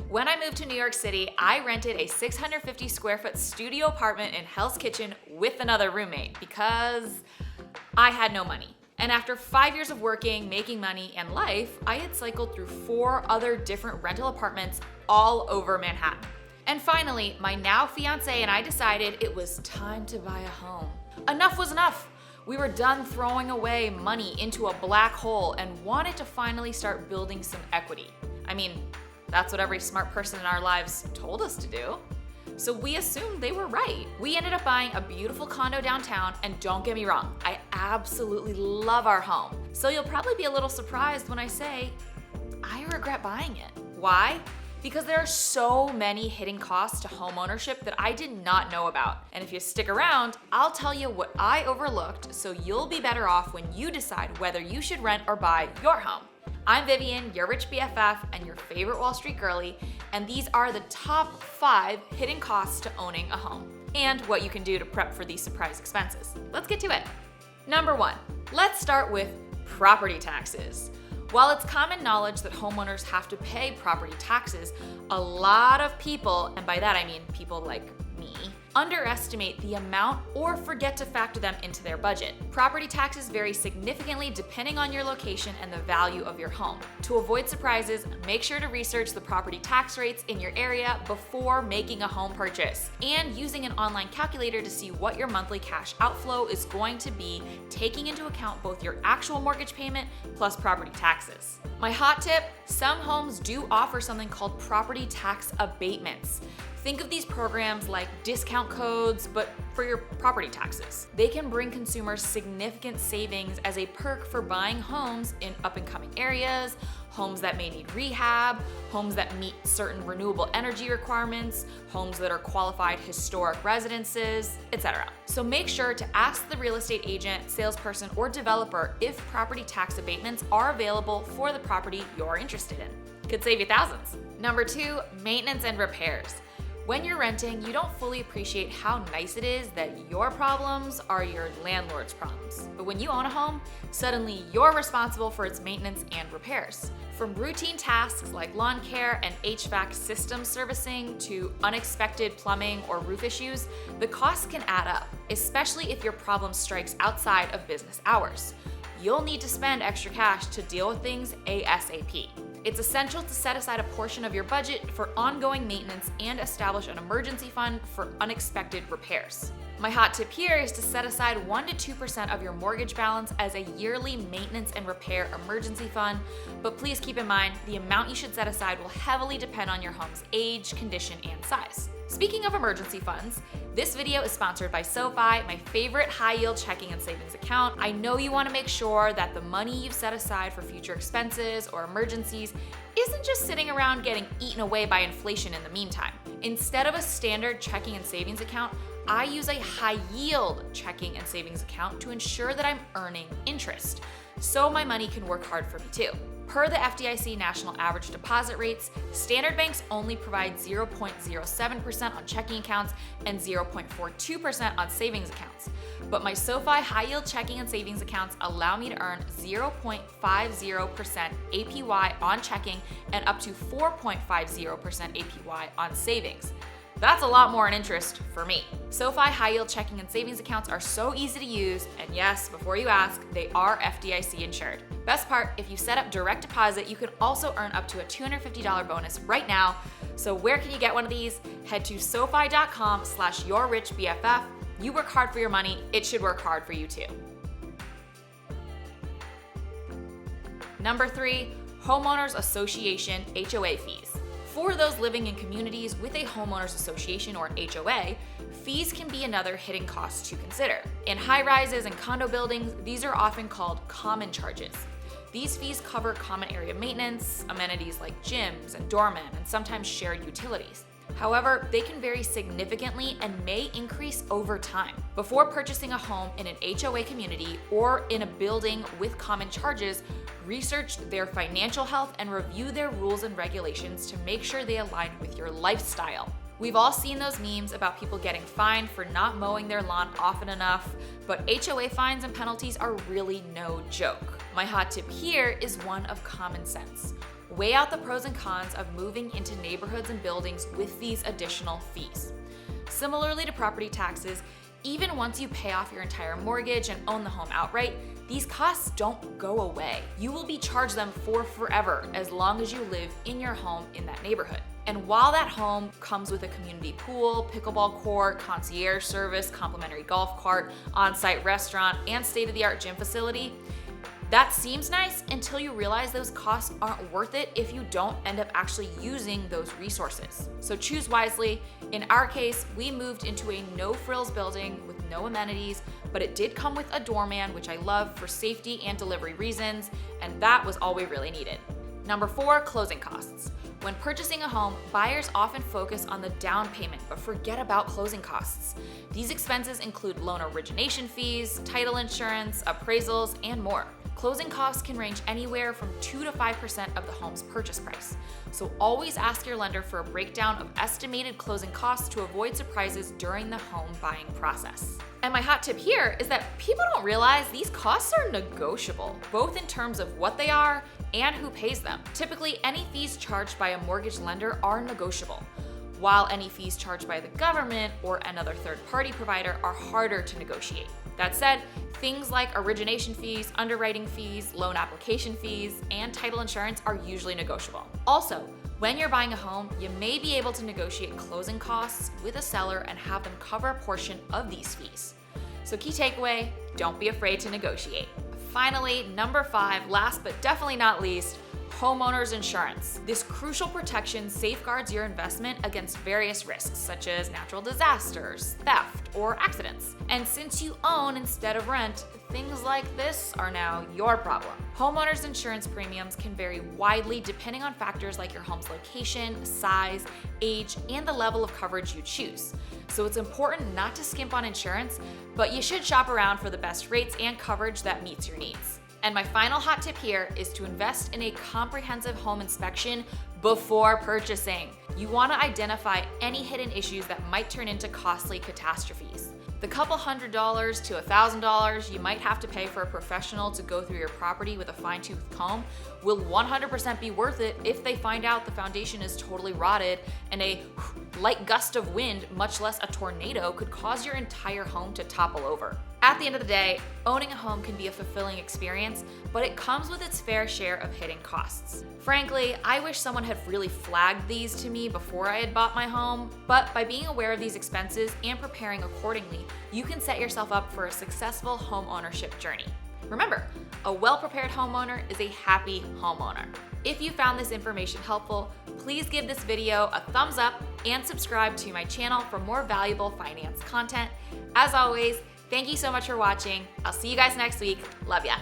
When I moved to New York City, I rented a 650 square foot studio apartment in Hell's Kitchen with another roommate because I had no money. And after 5 years of working, making money, and life, I had cycled through 4 other different rental apartments all over Manhattan. And finally, my now fiance and I decided it was time to buy a home. Enough was enough. We were done throwing away money into a black hole and wanted to finally start building some equity. I mean, that's what every smart person in our lives told us to do. So we assumed they were right. We ended up buying a beautiful condo downtown, and don't get me wrong, I absolutely love our home. So you'll probably be a little surprised when I say, I regret buying it. Why? Because there are so many hidden costs to homeownership that I did not know about. And if you stick around, I'll tell you what I overlooked so you'll be better off when you decide whether you should rent or buy your home. I'm Vivian, your rich BFF and your favorite Wall Street girly, and these are the top 5 hidden costs to owning a home and what you can do to prep for these surprise expenses. Let's get to it. Number 1, let's start with property taxes. While it's common knowledge that homeowners have to pay property taxes, a lot of people, and by that I mean people like me, underestimate the amount or forget to factor them into their budget. Property taxes vary significantly depending on your location and the value of your home. To avoid surprises, make sure to research the property tax rates in your area before making a home purchase, and using an online calculator to see what your monthly cash outflow is going to be, taking into account both your actual mortgage payment plus property taxes. My hot tip, some homes do offer something called property tax abatements. Think of these programs like discount codes, but for your property taxes. They can bring consumers significant savings as a perk for buying homes in up-and-coming areas, homes that may need rehab, homes that meet certain renewable energy requirements, homes that are qualified historic residences, etc. So make sure to ask the real estate agent, salesperson, or developer if property tax abatements are available for the property you're interested in. Could save you thousands. Number 2, maintenance and repairs. When you're renting, you don't fully appreciate how nice it is that your problems are your landlord's problems. But when you own a home, suddenly you're responsible for its maintenance and repairs. From routine tasks like lawn care and HVAC system servicing to unexpected plumbing or roof issues, the costs can add up, especially if your problem strikes outside of business hours. You'll need to spend extra cash to deal with things ASAP. It's essential to set aside a portion of your budget for ongoing maintenance and establish an emergency fund for unexpected repairs. My hot tip here is to set aside 1 to 2% of your mortgage balance as a yearly maintenance and repair emergency fund, but please keep in mind the amount you should set aside will heavily depend on your home's age, condition, and size. Speaking of emergency funds, this video is sponsored by SoFi, my favorite high-yield checking and savings account. I know you want to make sure that the money you've set aside for future expenses or emergencies isn't just sitting around getting eaten away by inflation in the meantime. Instead of a standard checking and savings account, I use a high-yield checking and savings account to ensure that I'm earning interest, so my money can work hard for me too. Per the FDIC national average deposit rates, standard banks only provide 0.07% on checking accounts and 0.42% on savings accounts. But my SoFi high-yield checking and savings accounts allow me to earn 0.50% APY on checking and up to 4.50% APY on savings. That's a lot more in interest for me. SoFi high-yield checking and savings accounts are so easy to use, and yes, before you ask, they are FDIC insured. Best part, if you set up direct deposit, you can also earn up to a $250 bonus right now. So where can you get one of these? Head to sofi.com/yourrichbff. You work hard for your money, it should work hard for you too. Number 3, Homeowners Association HOA fees. For those living in communities with a homeowners association or HOA, fees can be another hidden cost to consider. In high rises and condo buildings, these are often called common charges. These fees cover common area maintenance, amenities like gyms and doormen, and sometimes shared utilities. However, they can vary significantly and may increase over time. Before purchasing a home in an HOA community or in a building with common charges, research their financial health and review their rules and regulations to make sure they align with your lifestyle. We've all seen those memes about people getting fined for not mowing their lawn often enough, but HOA fines and penalties are really no joke. My hot tip here is one of common sense. weigh out the pros and cons of moving into neighborhoods and buildings with these additional fees. Similarly to property taxes, even once you pay off your entire mortgage and own the home outright, these costs don't go away. You will be charged them for forever as long as you live in your home in that neighborhood. And while that home comes with a community pool, pickleball court, concierge service, complimentary golf cart, on-site restaurant, and state-of-the-art gym facility, that seems nice until you realize those costs aren't worth it if you don't end up actually using those resources. So choose wisely. In our case, we moved into a no-frills building with no amenities, but it did come with a doorman, which I love for safety and delivery reasons, and that was all we really needed. Number 4, closing costs. When purchasing a home, buyers often focus on the down payment but forget about closing costs. These expenses include loan origination fees, title insurance, appraisals, and more. Closing costs can range anywhere from 2 to 5% of the home's purchase price. So always ask your lender for a breakdown of estimated closing costs to avoid surprises during the home buying process. And my hot tip here is that people don't realize these costs are negotiable, both in terms of what they are and who pays them. Typically, any fees charged by a mortgage lender are negotiable, while any fees charged by the government or another third-party provider are harder to negotiate. That said, things like origination fees, underwriting fees, loan application fees, and title insurance are usually negotiable. Also, when you're buying a home, you may be able to negotiate closing costs with a seller and have them cover a portion of these fees. So key takeaway, don't be afraid to negotiate. Finally, number 5, last but definitely not least, homeowners insurance. This crucial protection safeguards your investment against various risks such as natural disasters, theft, or accidents. And since you own instead of rent, things like this are now your problem. Homeowners insurance premiums can vary widely depending on factors like your home's location, size, age, and the level of coverage you choose. So it's important not to skimp on insurance, but you should shop around for the best rates and coverage that meets your needs. And my final hot tip here is to invest in a comprehensive home inspection before purchasing. You want to identify any hidden issues that might turn into costly catastrophes. The couple $100 to $1,000 you might have to pay for a professional to go through your property with a fine-tooth comb will 100% be worth it if they find out the foundation is totally rotted and a light gust of wind, much less a tornado, could cause your entire home to topple over. At the end of the day, owning a home can be a fulfilling experience, but it comes with its fair share of hidden costs. Frankly, I wish someone had really flagged these to me before I had bought my home, but by being aware of these expenses and preparing accordingly, you can set yourself up for a successful home ownership journey. Remember, a well-prepared homeowner is a happy homeowner. If you found this information helpful, please give this video a thumbs up and subscribe to my channel for more valuable finance content. As always, thank you so much for watching. I'll see you guys next week. Love ya.